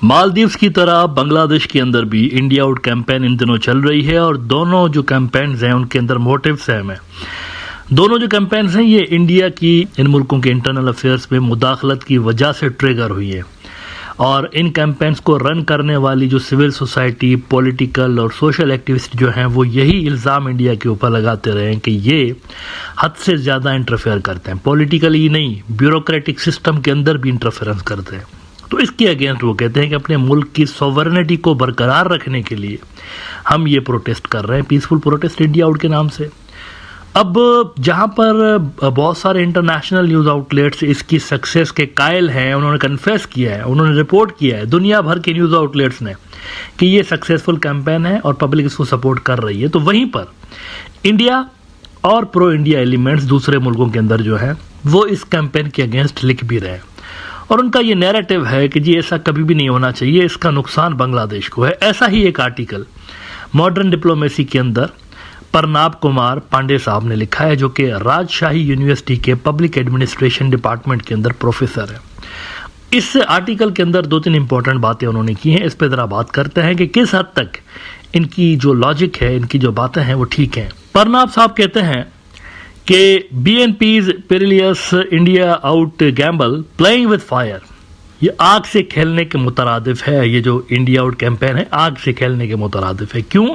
मालदीव्स की तरह बांग्लादेश के अंदर भी इंडिया आउट कैंपेन इन दिनों चल रही है और दोनों जो कैंपेन्स हैं उनके अंदर मोटिव सेम है। दोनों जो कैंपेन्स हैं ये इंडिया की इन मुल्कों के इंटरनल अफेयर्स में मुदाखलत की वजह से ट्रिगर हुई है और इन कैंपेन्स को रन करने वाली जो सिविल सोसाइटी, पॉलिटिकल और सोशल एक्टिविस्ट जो हैं वो यही इल्ज़ाम इंडिया के ऊपर लगाते रहे हैं कि ये हद से ज़्यादा इंटरफेयर करते हैं, पॉलिटिकली ही नहीं ब्यूरोक्रेटिक सिस्टम के अंदर भी इंटरफेरेंस करते हैं। तो इसके अगेंस्ट वो कहते हैं कि अपने मुल्क की सॉवरेनिटी को बरकरार रखने के लिए हम ये प्रोटेस्ट कर रहे हैं, पीसफुल प्रोटेस्ट इंडिया आउट के नाम से। अब जहां पर बहुत सारे इंटरनेशनल न्यूज़ आउटलेट्स इसकी सक्सेस के कायल हैं, उन्होंने कन्फेस किया है, उन्होंने रिपोर्ट किया है, दुनिया भर के न्यूज़ आउटलेट्स ने कि ये सक्सेसफुल कैंपेन है और पब्लिक इसको सपोर्ट कर रही है। तो वहीं पर इंडिया और प्रो इंडिया एलिमेंट्स दूसरे मुल्कों के अंदर जो है वो इस कैंपेन के अगेंस्ट लिख भी रहे हैं और उनका ये नैरेटिव है कि जी ऐसा कभी भी नहीं होना चाहिए, इसका नुकसान बांग्लादेश को है। ऐसा ही एक आर्टिकल मॉडर्न डिप्लोमेसी के अंदर परनाब कुमार पांडे साहब ने लिखा है, जो कि राजशाही यूनिवर्सिटी के पब्लिक एडमिनिस्ट्रेशन डिपार्टमेंट के अंदर प्रोफेसर है। इस आर्टिकल के अंदर 2-3 इंपॉर्टेंट बातें उन्होंने की हैं, इस पर ज़रा बात करते हैं कि किस हद तक इनकी जो लॉजिक है, इनकी जो बातें हैं वो ठीक हैं। परनाब साहब कहते हैं कि BNP's perilous India out Gamble playing with fire, ये आग से खेलने के मुतरादिफ है। ये जो इंडिया आउट कैंपेन है आग से खेलने के मुतरादिफ है। क्यों?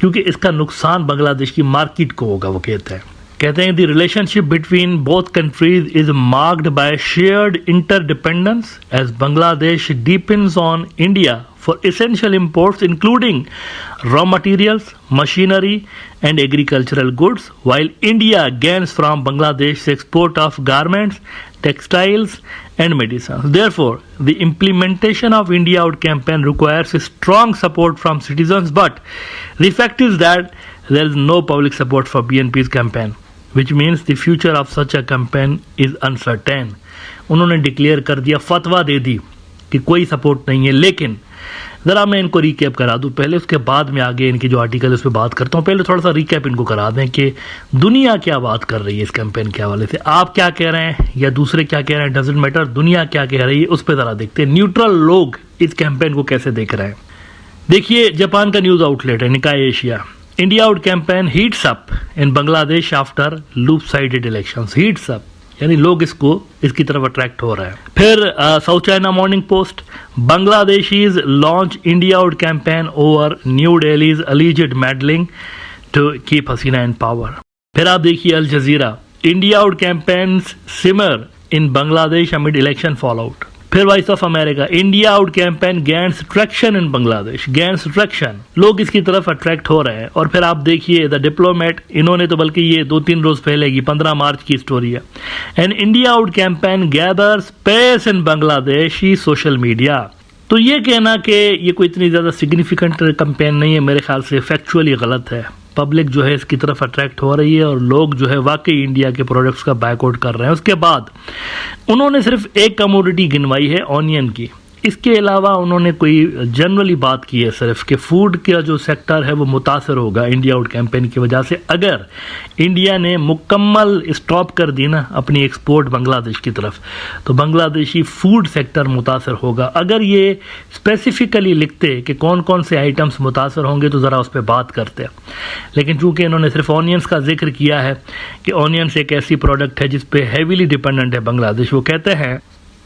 क्योंकि इसका नुकसान बांग्लादेश की मार्केट को होगा। वो कहते हैं the relationship between both countries is marked by shared interdependence as Bangladesh depends on India for essential imports including raw materials, machinery and agricultural goods, while India gains from Bangladesh's export of garments, textiles and medicines. Therefore, the implementation of India Out campaign requires strong support from citizens, but the fact is that there is no public support for BNP's campaign, which means the future of such a campaign is uncertain. उन्होंने declare कर दिया, फतवा दे दी कि कोई support नहीं है। लेकिन ज़रा मैं इनको रिकैप करा दूं पहले, उसके बाद में आगे इनकी जो आर्टिकल है उस पर बात करता हूं। पहले थोड़ा सा रिकैप इनको करा दें कि दुनिया क्या बात कर रही है इस कैंपेन के हवाले से। आप क्या कह रहे हैं या दूसरे क्या कह रहे हैं, डजेंट मैटर, दुनिया क्या कह रही है उस पर ज़रा देखते हैं न्यूट्रल लोग इस कैंपेन को कैसे देख रहे हैं। देखिए, जापान का न्यूज़ आउटलेट है Nikkei Asia, India out campaign heats up in Bangladesh after lopsided elections. Heats up यानी लोग इसकी तरफ अट्रैक्ट हो रहे हैं। फिर South China Morning Post, Bangladeshis launch India out campaign over New Delhi's alleged meddling to keep Hasina in power. फिर आप देखिए Al Jazeera, India out campaigns simmer in Bangladesh amid election fallout. फिर Voice of America, India out campaign gains traction in Bangladesh, gains traction, लोग इसकी तरफ attract हो रहे हैं। और फिर आप देखिए द डिप्लोमेट, इन्होंने तो बल्कि ये 2-3 रोज पहले की 15 मार्च की स्टोरी है, and India out campaign gathers pace in Bangladeshi social media. तो ये कहना कि ये कोई इतनी ज़्यादा सिग्निफिकेंट कैंपेन नहीं है, मेरे ख्याल से फैक्चुअली गलत है। पब्लिक जो है इसकी तरफ अट्रैक्ट हो रही है और लोग जो है वाकई इंडिया के प्रोडक्ट्स का बायकआउट कर रहे हैं। उसके बाद उन्होंने सिर्फ एक कमोडिटी गिनवाई है, ऑनियन की। इसके अलावा उन्होंने कोई जनरली बात की है सिर्फ कि फूड का जो सेक्टर है वो मुतासर होगा इंडिया आउट कैंपेन की वजह से। अगर इंडिया ने मुकम्मल स्टॉप कर दी ना अपनी एक्सपोर्ट बांग्लादेश की तरफ, तो बांग्लादेशी फूड सेक्टर मुतासर होगा। अगर ये स्पेसिफिकली लिखते कि कौन कौन से आइटम्स मुतासर होंगे तो ज़रा उस पर बात करते, लेकिन चूंकि इन्होंने सिर्फ ऑनियंस का जिक्र किया है कि ऑनियंस एक ऐसी प्रोडक्ट है जिस पे हैवीली डिपेंडेंट है बांग्लादेश। वो कहते हैं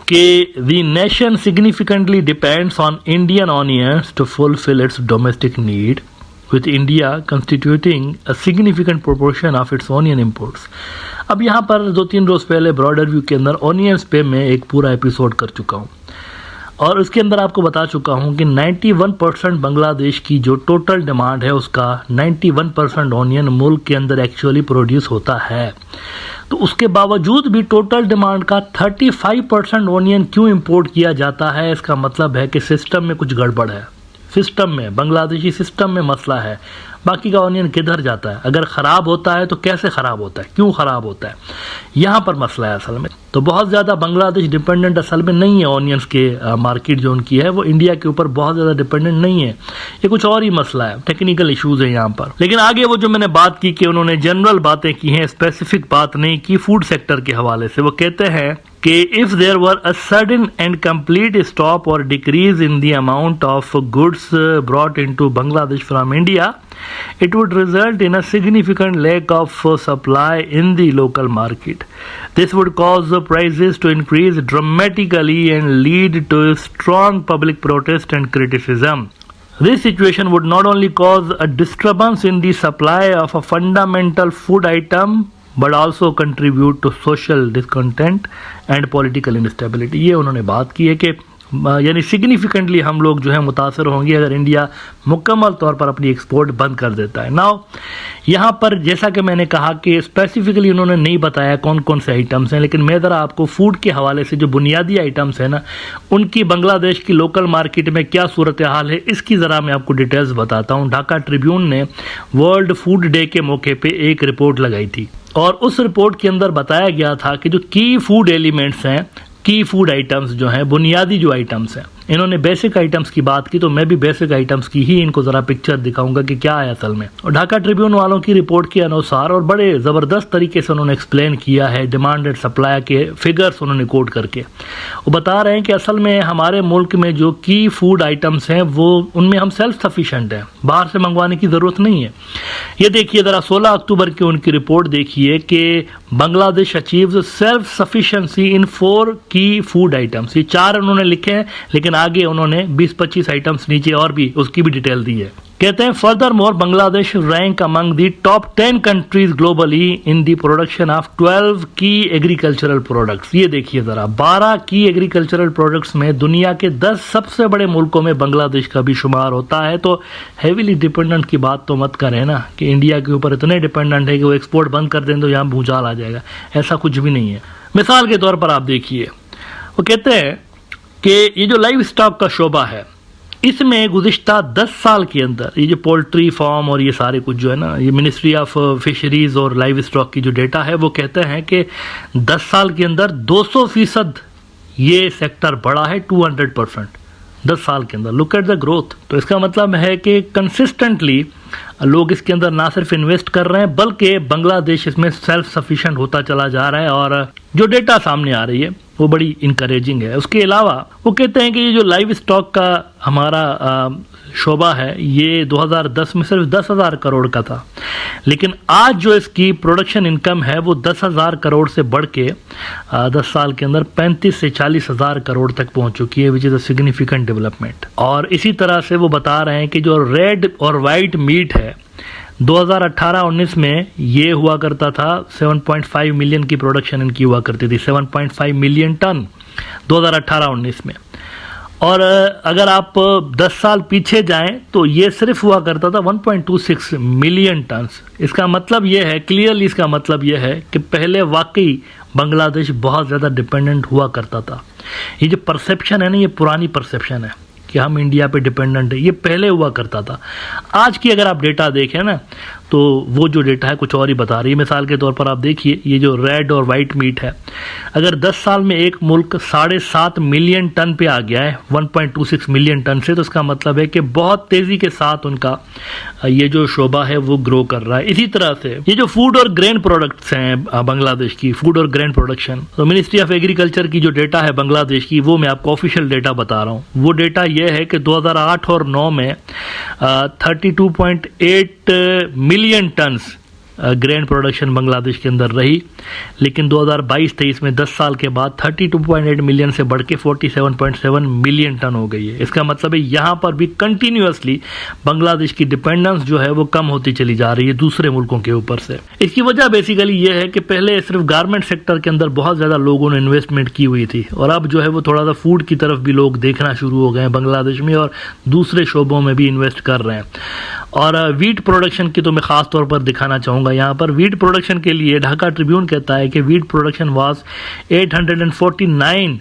कि the nation significantly depends on Indian onions to fulfill its domestic need, with India constituting a significant proportion of its onion imports. अब यहाँ पर 2-3 रोज पहले ब्रॉडर व्यू के अंदर ऑनियंस पे मैं एक पूरा एपिसोड कर चुका हूँ और उसके अंदर आपको बता चुका हूँ कि 91% बांग्लादेश की जो टोटल डिमांड है उसका 91% ऑनियन मुल्क के अंदर एक्चुअली प्रोड्यूस होता है। तो उसके बावजूद भी टोटल डिमांड का 35% ऑनियन क्यों इंपोर्ट किया जाता है? इसका मतलब है कि सिस्टम में कुछ गड़बड़ है, सिस्टम में, बांग्लादेशी सिस्टम में मसला है। बाकी का ऑनियन किधर जाता है? अगर ख़राब होता है तो कैसे ख़राब होता है, क्यों ख़राब होता है, यहाँ पर मसला है असल में। तो बहुत ज़्यादा बांग्लादेश डिपेंडेंट असल में नहीं है ऑनियंस के मार्केट जो उनकी है वो इंडिया के ऊपर बहुत ज़्यादा डिपेंडेंट नहीं है। ये कुछ और ही मसला है, टेक्निकल इश्यूज़ है यहाँ पर। लेकिन आगे वो जो मैंने बात की कि उन्होंने जनरल बातें की हैं, स्पेसिफिक बात नहीं की फूड सेक्टर के हवाले से। वो कहते हैं कि if there were a sudden and complete stop और decrease in the amount of goods brought into Bangladesh from India, it would result in a significant lack of supply in the local market. This would cause the prices to increase dramatically and lead to strong public protest and criticism. This situation would not only cause a disturbance in the supply of a fundamental food item but also contribute to social discontent and political instability. ये उन्होंने बात की है कि यानी significantly हम लोग जो है मुतासर होंगे अगर इंडिया मुकम्मल तौर पर अपनी एक्सपोर्ट बंद कर देता है। नाउ यहाँ पर जैसा कि मैंने कहा कि स्पेसिफिकली उन्होंने नहीं बताया कौन कौन से आइटम्स हैं, लेकिन मैं ज़रा आपको फूड के हवाले से जो बुनियादी आइटम्स हैं ना उनकी बांग्लादेश की लोकल मार्केट में क्या सूरत हाल है इसकी ज़रा मैं आपको डिटेल्स बताता हूँ। ढाका ट्रिब्यून ने वर्ल्ड फूड डे के मौके पर एक रिपोर्ट लगाई थी और उस रिपोर्ट के अंदर बताया गया था कि जो की फूड एलिमेंट्स हैं, की फूड आइटम्स जो हैं, बुनियादी जो आइटम्स हैं, इन्होंने बेसिक आइटम्स की बात की तो मैं भी बेसिक आइटम्स की ही इनको ज़रा पिक्चर दिखाऊंगा कि क्या है असल में। और ढाका ट्रिब्यून वालों की रिपोर्ट के अनुसार और बड़े ज़बरदस्त तरीके से उन्होंने एक्सप्लेन किया है, डिमांड एंड सप्लाई के फिगर्स उन्होंने कोट करके वो बता रहे हैं कि असल में हमारे मुल्क में जो की फूड आइटम्स हैं वो उनमें हम सेल्फ सफिशेंट हैं, बाहर से मंगवाने की ज़रूरत नहीं है। ये देखिए ज़रा 16 अक्टूबर की उनकी रिपोर्ट देखिए कि बांग्लादेश अचीव्स सेल्फ सफिशिएंसी इन 4 की फूड आइटम्स। ये 4 उन्होंने लिखे हैं लेकिन आगे उन्होंने 20-25 आइटम्स नीचे और भी उसकी भी डिटेल दी है। कहते हैं further more Bangladesh rank among the top 10 countries globally in the production of 12 की एग्रीकल्चरल प्रोडक्ट्स। ये देखिए जरा 12 की एग्रीकल्चरल प्रोडक्ट्स में दुनिया के 10 सबसे बड़े मुल्कों में बांग्लादेश का भी शुमार होता है। तो हैवीली डिपेंडेंट की बात तो मत करें ना कि इंडिया के ऊपर इतने डिपेंडेंट है कि वो एक्सपोर्ट बंद कर दें तो यहाँ भूचाल आ जाएगा, ऐसा कुछ भी नहीं है। मिसाल के तौर पर आप देखिए वो कहते हैं कि ये जो लाइव स्टॉक का शोबा है इसमें गुज़िश्ता 10 साल के अंदर ये जो पोल्ट्री फार्म और ये सारे कुछ जो है ना, ये मिनिस्ट्री ऑफ फिशरीज और लाइव स्टॉक की जो डेटा है वो कहते हैं कि 10 साल के अंदर 200% ये सेक्टर बढ़ा है, 200% 10 साल के अंदर। Look at the growth. तो इसका मतलब है कि कंसिस्टेंटली लोग इसके अंदर ना सिर्फ इन्वेस्ट कर रहे हैं बल्कि बांग्लादेश इसमें सेल्फ सफिशिएंट होता चला जा रहा है और जो डेटा सामने आ रही है वो बड़ी इनकरेजिंग है। उसके अलावा वो कहते हैं कि ये जो लाइव स्टॉक का हमारा शोबा है ये 2010 में सिर्फ 10,000 करोड़ का था, लेकिन आज जो इसकी प्रोडक्शन इनकम है वो 10,000 करोड़ से बढ़ के 10 साल के अंदर 35 से 40,000 करोड़ तक पहुंच चुकी है, which is a significant development. और इसी तरह से वो बता रहे हैं कि जो रेड और वाइट मीट है 2018-19 में ये हुआ करता था 7.5 मिलियन की प्रोडक्शन इनकी हुआ करती थी, 7.5 मिलियन टन 2018-19 में। और अगर आप 10 साल पीछे जाएं तो ये सिर्फ हुआ करता था 1.26 मिलियन टन। इसका मतलब ये है, क्लियरली इसका मतलब ये है कि पहले वाकई बांग्लादेश बहुत ज़्यादा डिपेंडेंट हुआ करता था। ये जो परसेप्शन है ना, ये पुरानी परसेप्शन है कि हम इंडिया पे डिपेंडेंट है, ये पहले हुआ करता था। आज की अगर आप डेटा देखें ना तो वो जो डेटा है कुछ और ही बता रही है। मिसाल के तौर पर आप देखिए ये जो रेड और वाइट मीट है, अगर 10 साल में एक मुल्क 7.5 मिलियन टन पे आ गया है 1.26 मिलियन टन से, तो इसका मतलब है कि बहुत तेज़ी के साथ उनका ये जो शोबा है वो ग्रो कर रहा है। इसी तरह से ये जो फूड और ग्रेन प्रोडक्ट्स हैं बांग्लादेश की, फूड और ग्रेन प्रोडक्शन, तो मिनिस्ट्री ऑफ एग्रीकल्चर की जो डेटा है बांग्लादेश की वो मैं आपको ऑफिशियल डेटा बता रहा हूँ। वो डेटा ये है कि 2008 और 9 में 32.8 million turns grain production Bangladesh के अंदर रही, लेकिन 2022-23 में 10 साल के बाद 32.8 मिलियन से बढ़ के 47.7 मिलियन टन हो गई है। इसका मतलब है यहाँ पर भी कंटिन्यूअसली बांग्लादेश की डिपेंडेंस जो है वो कम होती चली जा रही है दूसरे मुल्कों के ऊपर से। इसकी वजह बेसिकली ये है कि पहले सिर्फ गारमेंट सेक्टर के अंदर बहुत ज़्यादा लोगों ने इन्वेस्टमेंट की हुई थी और अब जो है वो थोड़ा सा फूड की तरफ भी लोग देखना शुरू हो गए हैं बांग्लादेश में और दूसरे शोबों में भी इन्वेस्ट कर रहे हैं। और वीट प्रोडक्शन की तो मैं ख़ास तौर पर दिखाना चाहूँगा यहाँ पर। वीट प्रोडक्शन के लिए ढाका ट्रिब्यून कहता है कि wheat production was 849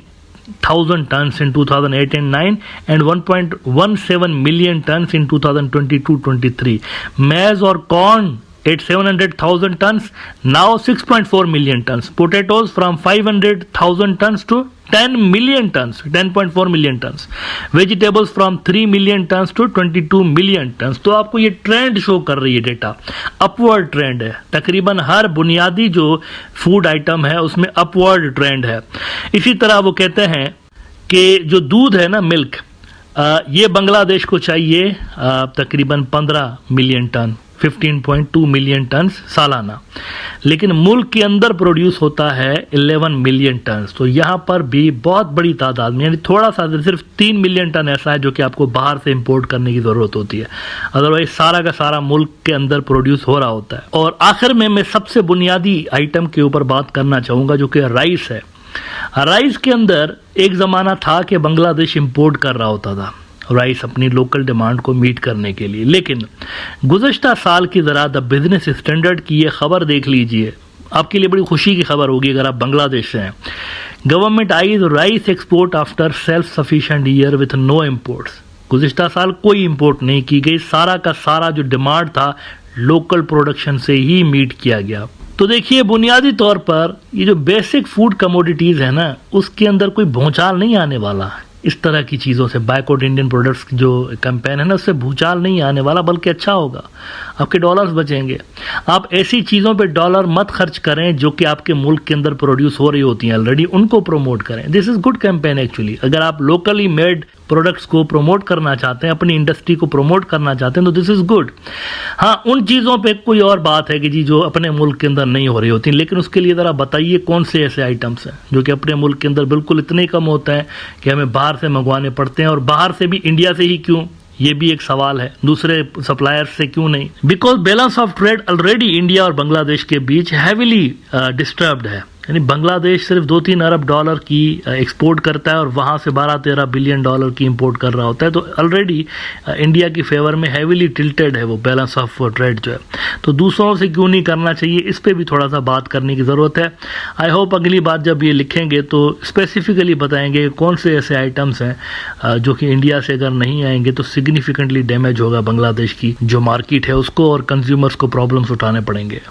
thousand tons in 2008 and 9 and 1.17 million tons in 2022-23. Maize or corn at 700,000 tons, now 6.4 million tons. Potatoes from 500,000 tons to 10 million tons, 10.4 million tons. Vegetables from 3 million tons to 22 million tons. तो आपको ये trend show कर रही है data, upward trend है. तकरीबन हर बुनियादी जो फूड आइटम है उसमें अपवर्ड ट्रेंड है. इसी तरह वो कहते हैं कि जो दूध है ना, मिल्क, ये बांग्लादेश को चाहिए तकरीबन 15 मिलियन टन, 15.2 मिलियन टन सालाना, लेकिन मुल्क के अंदर प्रोड्यूस होता है 11 मिलियन टन. तो यहाँ पर भी बहुत बड़ी तादाद में, यानी थोड़ा सा, सिर्फ 3 मिलियन टन ऐसा है जो कि आपको बाहर से इंपोर्ट करने की ज़रूरत होती है. अदरवाइज सारा का सारा मुल्क के अंदर प्रोड्यूस हो रहा होता है. और आखिर में मैं सबसे बुनियादी आइटम के ऊपर बात करना चाहूँगा जो कि राइस है. राइस के अंदर एक ज़माना था कि बांग्लादेश इंपोर्ट कर रहा होता था राइस अपनी लोकल डिमांड को मीट करने के लिए, लेकिन गुज़श्ता साल की ज़रा द बिजनेस स्टैंडर्ड की ये खबर देख लीजिए. आपके लिए बड़ी खुशी की खबर होगी अगर आप बांग्लादेश से हैं. Government eyes rice export after self sufficient year with no imports. गुज़श्ता साल कोई इम्पोर्ट नहीं की गई, सारा का सारा जो डिमांड था लोकल प्रोडक्शन से ही मीट किया गया. तो देखिए, बुनियादी तौर पर ये जो बेसिक फूड कमोडिटीज़ है ना, उसके अंदर कोई भूचाल नहीं आने वाला. इस तरह की चीज़ों से बायकॉट इंडियन प्रोडक्ट्स जो कैंपेन है ना, उससे भूचाल नहीं आने वाला, बल्कि अच्छा होगा. आपके डॉलर्स बचेंगे. आप ऐसी चीज़ों पे डॉलर मत खर्च करें जो कि आपके मुल्क के अंदर प्रोड्यूस हो रही होती हैं ऑलरेडी, उनको प्रमोट करें. This is good campaign actually. अगर आप लोकली मेड प्रोडक्ट्स को प्रमोट करना चाहते हैं, अपनी इंडस्ट्री को प्रमोट करना चाहते हैं, तो दिस इज़ गुड. हाँ, उन चीज़ों पे कोई और बात है कि जी जो अपने मुल्क के अंदर नहीं हो रही होती, लेकिन उसके लिए ज़रा बताइए कौन से ऐसे आइटम्स हैं जो कि अपने मुल्क के अंदर बिल्कुल इतने कम होता है कि हमें बाहर से मंगवाने पड़ते हैं. और बाहर से भी इंडिया से ही क्यों, ये भी एक सवाल है. दूसरे सप्लायर्स से क्यों नहीं? Because balance of trade already India और बांग्लादेश के बीच हैविली डिस्टर्ब्ड है. यानी बांग्लादेश सिर्फ 2-3 अरब डॉलर की एक्सपोर्ट करता है और वहाँ से 12-13 बिलियन डॉलर की इंपोर्ट कर रहा होता है. तो ऑलरेडी इंडिया की फेवर में हैविली टिल्टेड है वो बैलेंस ऑफ ट्रेड जो है. तो दूसरों से क्यों नहीं करना चाहिए, इस पर भी थोड़ा सा बात करने की ज़रूरत है. आई होप अगली बार जब ये लिखेंगे तो स्पेसिफिकली बताएंगे कौन से ऐसे आइटम्स हैं जो कि इंडिया से अगर नहीं आएंगे तो सिग्निफिकेंटली डैमेज होगा बांग्लादेश की जो मार्केट है उसको, और कंज्यूमर्स को प्रॉब्लम्स उठाने पड़ेंगे.